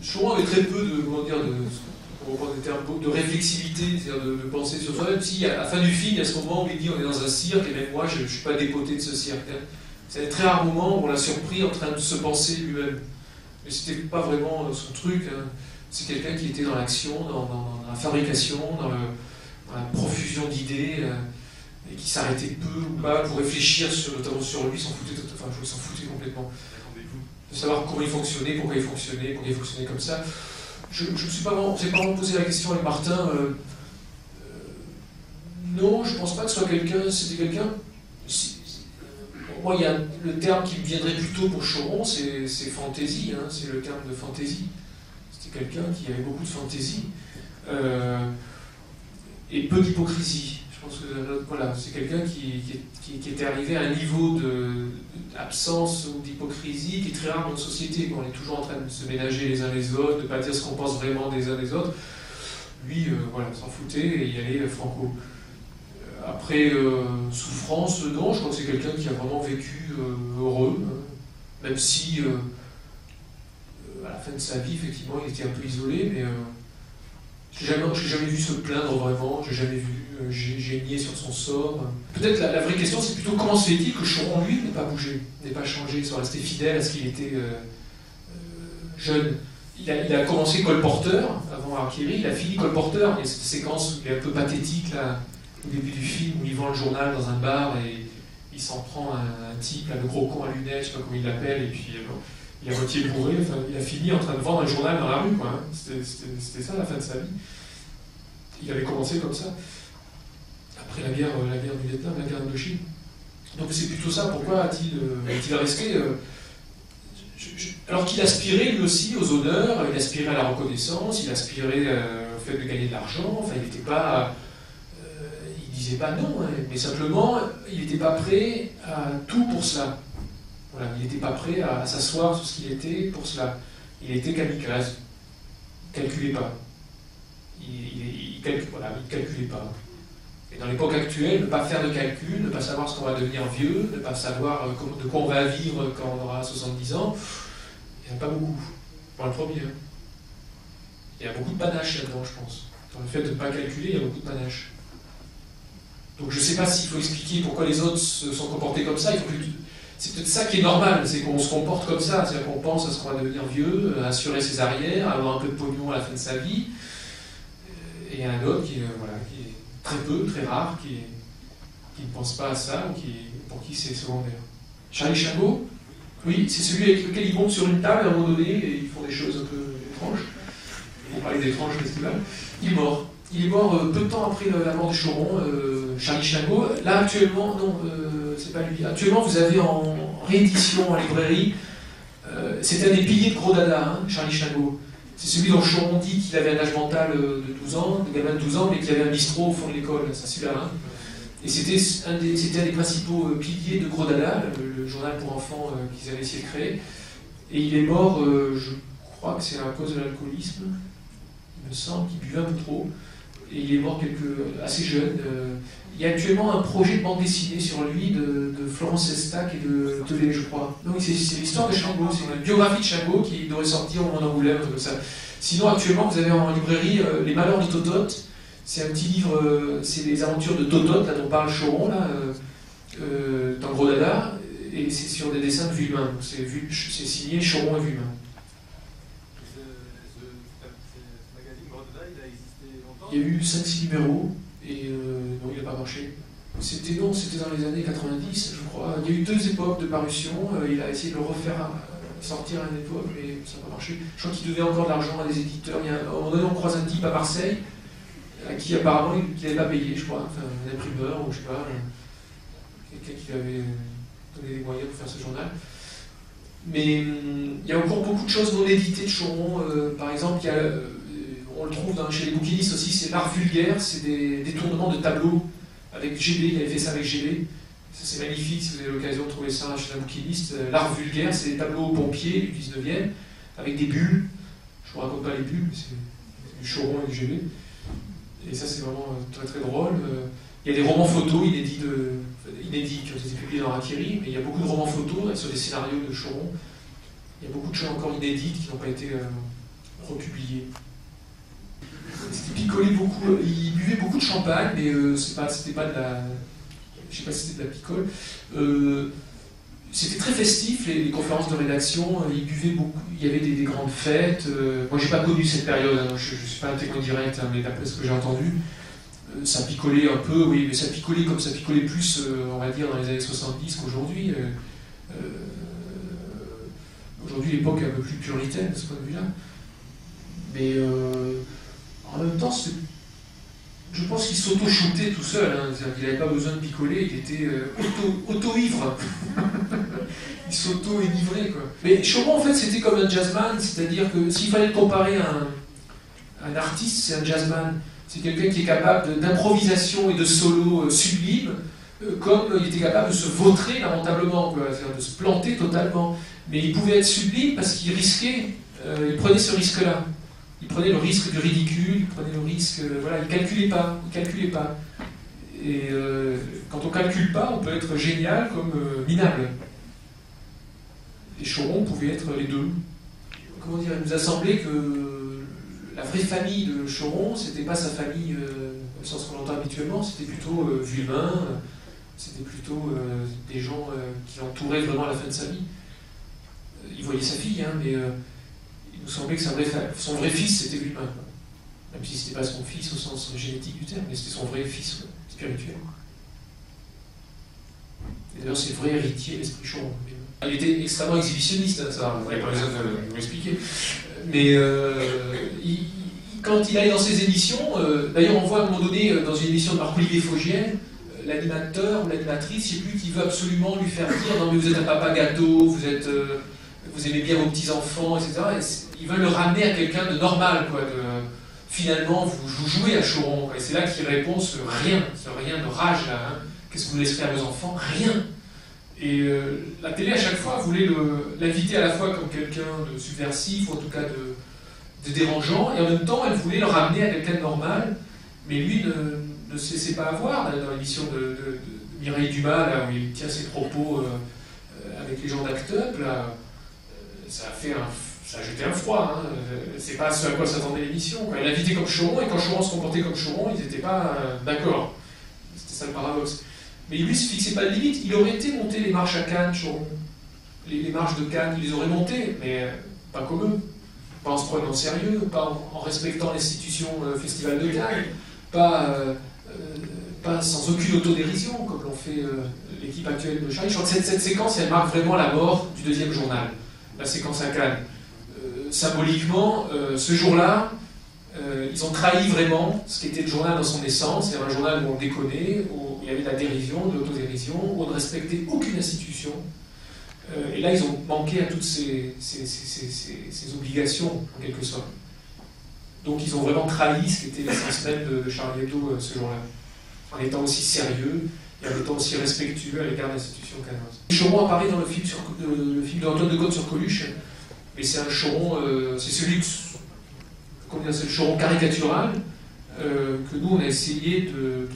Choron avait très peu de, comment dire, on reprend des termes, de réflexivité, c'est-à-dire de penser sur soi-même. Si, à la fin du film, il y a ce moment où il dit on est dans un cirque, et même moi, je ne suis pas dépoté de ce cirque. C'est un très rare moment où on l'a surpris en train de se penser lui-même. Mais c'était pas vraiment son truc. Hein. C'est quelqu'un qui était dans l'action, dans la fabrication, dans la profusion d'idées, et qui s'arrêtait peu ou pas pour réfléchir notamment sur lui, s'en foutait complètement. De savoir comment il fonctionnait, pourquoi il fonctionnait comme ça. Je ne suis pas vraiment, c'est pas vraiment posé la question avec Martin. Non, je ne pense pas que ce soit quelqu'un. C'était quelqu'un. Moi, il y a le terme qui me viendrait plutôt pour Choron, c'est fantaisie. Hein, c'est le terme de fantaisie. C'était quelqu'un qui avait beaucoup de fantaisie et peu d'hypocrisie. Je pense que voilà, c'est quelqu'un qui était arrivé à un niveau d'absence ou d'hypocrisie qui est très rare dans notre société. On est toujours en train de se ménager les uns les autres, de ne pas dire ce qu'on pense vraiment des uns des autres. Lui, voilà, s'en foutait et y allait franco. Après, souffrance, non, je crois que c'est quelqu'un qui a vraiment vécu heureux, hein, même si à la fin de sa vie, effectivement, il était un peu isolé, mais j'ai jamais vu se plaindre vraiment, j'ai jamais vu gêner sur son sort. Peut-être la vraie question, c'est plutôt comment se fait-il que Choron, lui, n'ait pas bougé, n'ait pas changé, soit resté fidèle à ce qu'il était jeune. Il a commencé colporteur avant Arquéry, il a fini colporteur. Il y a cette séquence où il est un peu pathétique, là, au début du film, où il vend le journal dans un bar et il s'en prend un type, là, le gros con à lunettes, je sais pas comment il l'appelle, et puis il est moitié bourré, enfin, il a fini en train de vendre un journal dans la rue, quoi. Hein. C'était ça la fin de sa vie. Il avait commencé comme ça, après la guerre du Vietnam, la guerre d'Indochine. Donc c'est plutôt ça, pourquoi est-il resté alors qu'il aspirait lui aussi aux honneurs, il aspirait à la reconnaissance, il aspirait au fait de gagner de l'argent, enfin il n'était pas... il disait pas non, hein, mais simplement il n'était pas prêt à tout pour cela. Voilà, il n'était pas prêt à s'asseoir sur ce qu'il était pour cela. Il était kamikaze, il ne calculait pas. Il calculait pas. Et dans l'époque actuelle, ne pas faire de calcul, ne pas savoir ce qu'on va devenir vieux, ne pas savoir de quoi on va vivre quand on aura 70 ans, il n'y en a pas beaucoup. Pour le premier. Hein. Il y a beaucoup de panache là-dedans, je pense. Dans le fait de ne pas calculer, il y a beaucoup de panache. Donc je ne sais pas s'il faut expliquer pourquoi les autres se sont comportés comme ça. C'est peut-être ça qui est normal, c'est qu'on se comporte comme ça, c'est-à-dire qu'on pense à ce qu'on va devenir vieux, à assurer ses arrières, à avoir un peu de pognon à la fin de sa vie, et un autre qui est très peu, très rare, qui ne pense pas à ça, ou pour qui c'est secondaire. Charlie Chingot, oui, c'est celui avec lequel ils montent sur une table à un moment donné, et ils font des choses un peu étranges. On parlait d'étranges festivals. Il est mort. Il est mort peu de temps après la mort de Choron, Charlie Chingot. Là, actuellement, non, c'est pas lui. Actuellement, vous avez en réédition en librairie, c'est un des piliers de Gros Dada, hein, Charlie Chingot. C'est celui dont Choron dit qu'il avait un âge mental de 12 ans, de gamin de 12 ans, mais qu'il avait un bistrot au fond de l'école. C'est celui-là. Hein. Et c'était un des principaux piliers de Gros Dada, le journal pour enfants qu'ils avaient essayé de créer. Et il est mort, je crois que c'est à cause de l'alcoolisme, il me semble, qu'il buvait un peu trop. Et il est mort assez jeune. Il y a actuellement un projet de bande dessinée sur lui de Florence Estac et de Telet, je crois. Non, c'est l'histoire de Chingot, c'est une biographie de Chingot qui devrait sortir au moment d'Angoulême, comme ça. Sinon, actuellement, vous avez en librairie Les Malheurs de Totote. C'est un petit livre, c'est les aventures de Totote, là dont parle Choron, là, dans Gros Dada, et c'est sur des dessins de Vuillemin. C'est signé Choron et Vuillemin. Il y a eu 5-6 numéros, et non, il n'a pas marché. C'était dans les années 90, je crois. Il y a eu 2 époques de parution. Il a essayé de le refaire sortir à une époque, mais ça n'a pas marché. Je crois qu'il devait encore de l'argent à des éditeurs. À un moment donné, on croise un type à Marseille, à qui apparemment il n'avait pas payé, je crois, enfin, un imprimeur, ou je sais pas, quelqu'un qui lui avait donné les moyens pour faire ce journal. Mais il y a encore beaucoup de choses non éditées de Choron. Par exemple, on le trouve chez les bouquinistes aussi, c'est l'art vulgaire, c'est des détournements de tableaux avec GB, il avait fait ça avec GB. Ça c'est magnifique si vous avez l'occasion de trouver ça chez un bouquiniste. L'art vulgaire, c'est des tableaux pompiers du 19e, avec des bulles. Je ne vous raconte pas les bulles, mais c'est du Choron et du GB. Et ça c'est vraiment très très drôle. Il y a des romans photos inédits qui ont été publiés dans Rakiri, mais il y a beaucoup de romans photos sur des scénarios de Choron. Il y a beaucoup de choses encore inédites qui n'ont pas été republiées. C'était picolé beaucoup, il buvait beaucoup de champagne, mais c'était pas de la. Je sais pas si c'était de la picole. C'était très festif, les conférences de rédaction, il buvait beaucoup, il y avait des grandes fêtes. Moi j'ai pas connu cette période, hein, je ne suis pas un témoin direct, hein, mais d'après ce que j'ai entendu. Ça picolait un peu, oui, mais ça picolait comme ça picolait plus, on va dire, dans les années 70 qu'aujourd'hui. Aujourd'hui, l'époque est un peu plus puritaine de ce point de vue-là. Mais en même temps, je pense qu'il s'auto-shootait tout seul. Hein, c'est-à-dire qu'il n'avait pas besoin de picoler, il était auto-ivre. Il s'auto-enivrait, quoi. Mais Choron, en fait, c'était comme un jazzman, c'est-à-dire que s'il fallait le comparer à un artiste, c'est un jazzman. C'est quelqu'un qui est capable d'improvisation et de solo sublime, comme il était capable de se vautrer lamentablement, c'est-à-dire de se planter totalement. Mais il pouvait être sublime parce qu'il risquait, il prenait ce risque-là. Il prenait le risque du ridicule, il prenait le risque, voilà, il calculait pas. Et quand on calcule pas, on peut être génial comme minable. Et Choron pouvait être les deux. Comment dire, il nous a semblé que la vraie famille de Choron, c'était pas sa famille au sens qu'on l'entend habituellement, c'était plutôt Vuillemin, c'était plutôt des gens qui l'entouraient vraiment à la fin de sa vie. Il voyait sa fille, hein, mais il nous semblait que son vrai fils, c'était Vuillemin. Même si c'était pas son fils au sens génétique du terme, mais c'était son vrai fils spirituel. Et d'ailleurs, c'est le vrai héritier de l'esprit Choron. Il était extrêmement exhibitionniste, hein, ça, il n'y a pas besoin de nous l'expliquer. Mais quand il allait dans ses émissions, d'ailleurs on voit à un moment donné dans une émission de Marc-Olivier Fogiel, l'animateur ou l'animatrice, je ne sais plus, qui veut absolument lui faire dire non mais vous êtes un papa gâteau, vous aimez bien vos petits-enfants, etc. Et ils veulent le ramener à quelqu'un de normal, quoi, finalement vous jouez à Choron, quoi. Et c'est là qu'il répond ce rien de rage là, hein. Qu'est-ce que vous laissez faire à vos enfants? Rien. Et la télé, à chaque fois, voulait l'inviter à la fois comme quelqu'un de subversif, ou en tout cas de dérangeant, et en même temps, elle voulait le ramener à quelqu'un de normal, mais lui ne se laissait pas avoir. Dans l'émission de Mireille Dumas, là, où il tient ses propos avec les gens d'Act Up, là, ça a jeté un froid. Hein. C'est pas ce à quoi s'attendait l'émission. Elle l'invitait comme Choron, et quand Choron se comportait comme Choron, ils n'étaient pas d'accord. C'était ça le paradoxe. Mais lui ne se fixait pas de limite. Il aurait été monter les marches à Cannes, Choron. Les marches de Cannes, il les aurait montées, mais pas comme eux. Pas en se prenant au sérieux, pas en respectant l'institution Festival de Cannes, pas sans aucune autodérision, comme l'ont fait l'équipe actuelle de Charlie. Je crois que cette séquence, elle marque vraiment la mort du deuxième journal, la séquence à Cannes. Symboliquement, ce jour-là, ils ont trahi vraiment ce qu'était le journal dans son essence. C'est un journal où on déconnait, où il y avait de la dérision, de l'autodérision, où on ne respectait aucune institution. Et là, ils ont manqué à toutes ces obligations, en quelque sorte. Donc, ils ont vraiment trahi ce qu'était l'essence même de Charlie Hebdo ce jour-là, en étant aussi sérieux et en étant aussi respectueux à l'égard de l'institution cannoise. Choron apparaît dans le film d'Antoine de Caunes sur Coluche, mais c'est un Choron, c'est celui c'est le Choron caricatural que nous on a essayé de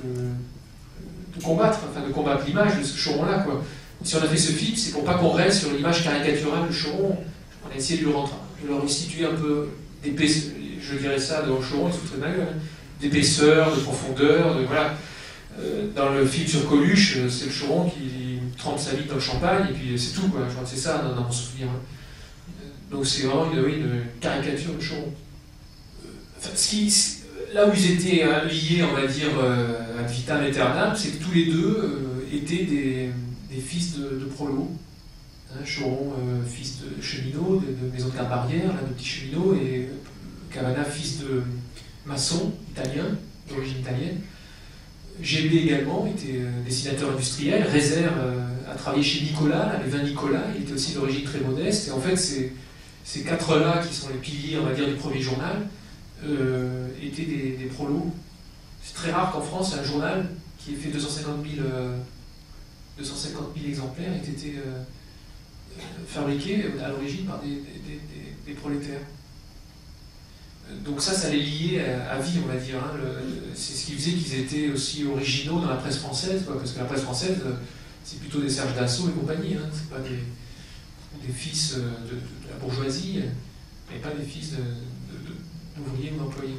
combattre, enfin de combattre l'image de ce Choron-là, quoi. Si on a fait ce film, c'est pour pas qu'on reste sur l'image caricaturale de Choron. On a essayé de leur restituer un peu d'épaisseur, je dirais ça, dans Choron, il se foutrait de ma gueule, hein, d'épaisseur, de profondeur, voilà. Dans le film sur Coluche, c'est le Choron qui trempe sa vie dans le champagne, et puis c'est tout, quoi. Je crois que c'est ça dans mon souvenir. Donc c'est vraiment une caricature de Choron. Là où ils étaient liés, on va dire, ad vitam aeternam, c'est que tous les deux étaient des fils de prolos. Choron, fils de cheminot, de maison de Garde-Barrière, là, de petit cheminot, et Cavana, fils de maçon italien, d'origine italienne. GB également était dessinateur industriel. Réserve a travaillé chez Nicolas, là, les vins Nicolas, il était aussi d'origine très modeste. Et en fait, ces quatre-là, qui sont les piliers, on va dire, du premier journal, étaient des prolos. C'est très rare qu'en France, un journal qui ait fait 250 000 exemplaires ait été fabriqué à l'origine par des prolétaires. Donc ça les liait à vie, on va dire. Hein. C'est ce qui faisait qu'ils étaient aussi originaux dans la presse française, quoi, parce que la presse française, c'est plutôt des Serge Dassault et compagnie. Hein. C'est pas des fils de la bourgeoisie, mais pas des fils d'ouvriers ou d'employés.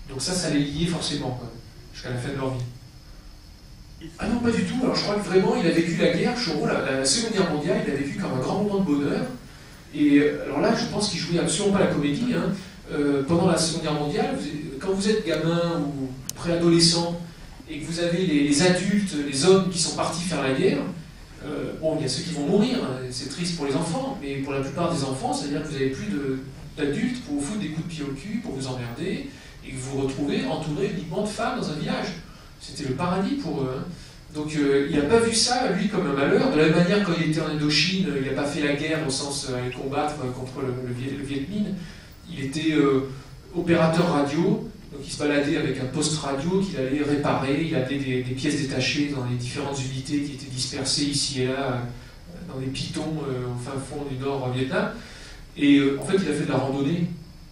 Donc ça les liait forcément, quoi, jusqu'à la fin de leur vie. Ah non, pas du tout. Alors je crois que vraiment, il a vécu la guerre, Choron, la Seconde Guerre mondiale, il a vécu comme un grand moment de bonheur. Et alors là, je pense qu'il jouait absolument pas la comédie. Hein. Pendant la Seconde Guerre mondiale, quand vous êtes gamin ou préadolescent et que vous avez les adultes, les hommes qui sont partis faire la guerre, bon, il y a ceux qui vont mourir, hein, c'est triste pour les enfants, mais pour la plupart des enfants, c'est-à-dire que vous n'avez plus d'adultes pour vous foutre des coups de pied au cul, pour vous emmerder, et que vous vous retrouvez entouré uniquement de femmes dans un village. C'était le paradis pour eux. Hein. Donc il n'a pas vu ça, lui, comme un malheur. De la même manière, quand il était en Indochine, il n'a pas fait la guerre au sens aller combattre contre le Viet Minh. Il était opérateur radio, donc il se baladait avec un poste radio qu'il allait réparer. Il avait des pièces détachées dans les différentes unités qui étaient dispersées ici et là, dans des pitons au fin fond du nord Vietnam. Et en fait, il a fait de la randonnée.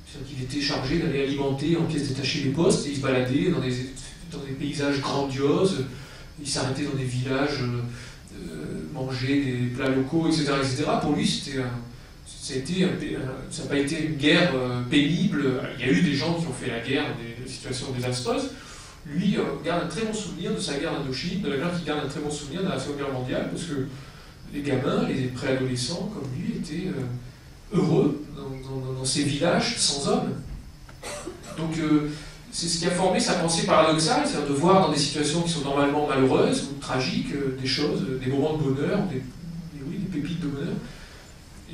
C'est-à-dire qu'il était chargé d'aller alimenter en pièces détachées les postes, et il se baladait dans des paysages grandioses. Il s'arrêtait dans des villages, manger des plats locaux, etc. etc. Pour lui, ça n'a pas été une guerre pénible. Il y a eu des gens qui ont fait la guerre dans des situations désastreuses. Lui garde un très bon souvenir de sa guerre d'Indochine, de la guerre qui garde un très bon souvenir de la Seconde Guerre mondiale, parce que les gamins, les préadolescents comme lui, étaient heureux dans ces villages sans hommes. Donc c'est ce qui a formé sa pensée paradoxale, c'est-à-dire de voir dans des situations qui sont normalement malheureuses ou tragiques des choses, des moments de bonheur, des pépites de bonheur.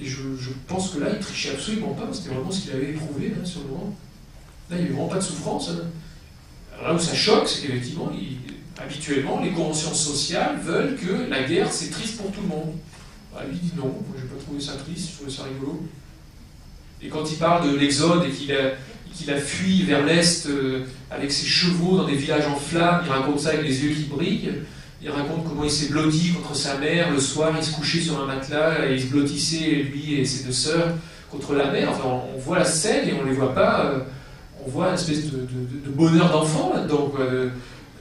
Et je pense que là, il trichait absolument pas, c'était vraiment ce qu'il avait éprouvé là, sur le moment. Là, il n'y avait vraiment pas de souffrance. Hein. Alors là où ça choque, c'est qu'effectivement, habituellement, les conventions sociales veulent que la guerre, c'est triste pour tout le monde. Bah, lui, il dit non, moi, je n'ai pas trouvé ça triste, je trouvais ça rigolo. Et quand il parle de l'Exode et qu'il a fui vers l'Est avec ses chevaux dans des villages en flammes, il raconte ça avec les yeux qui brillent. Il raconte comment il s'est blotti contre sa mère. Le soir, il se couchait sur un matelas et il se blottissait, lui et ses deux sœurs, contre la mer. Enfin, on voit la scène et on ne les voit pas. On voit une espèce de bonheur d'enfant là-dedans.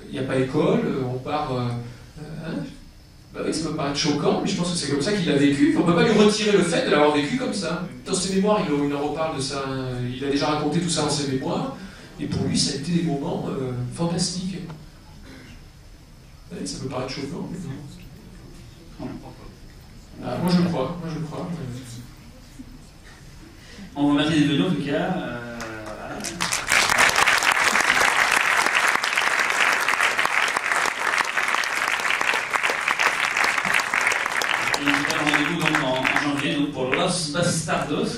Il n'y a pas école, on part... hein. Bah oui, ça peut paraître choquant, mais je pense que c'est comme ça qu'il a vécu. On ne peut pas lui retirer le fait de l'avoir vécu comme ça. Dans ses mémoires, il en reparle de ça. Il a déjà raconté tout ça dans ses mémoires. Et pour lui, ça a été des moments fantastiques. Ça peut paraître choquant. Ah, moi je crois. On vous remercie d'être venu en tout cas. Voilà. Et rendez-vous donc en janvier donc pour Los Bastardos.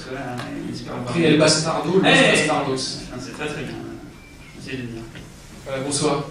Après El Bastardo, Los Bastardos. C'est très très bien. Essayez de le dire. Bonsoir.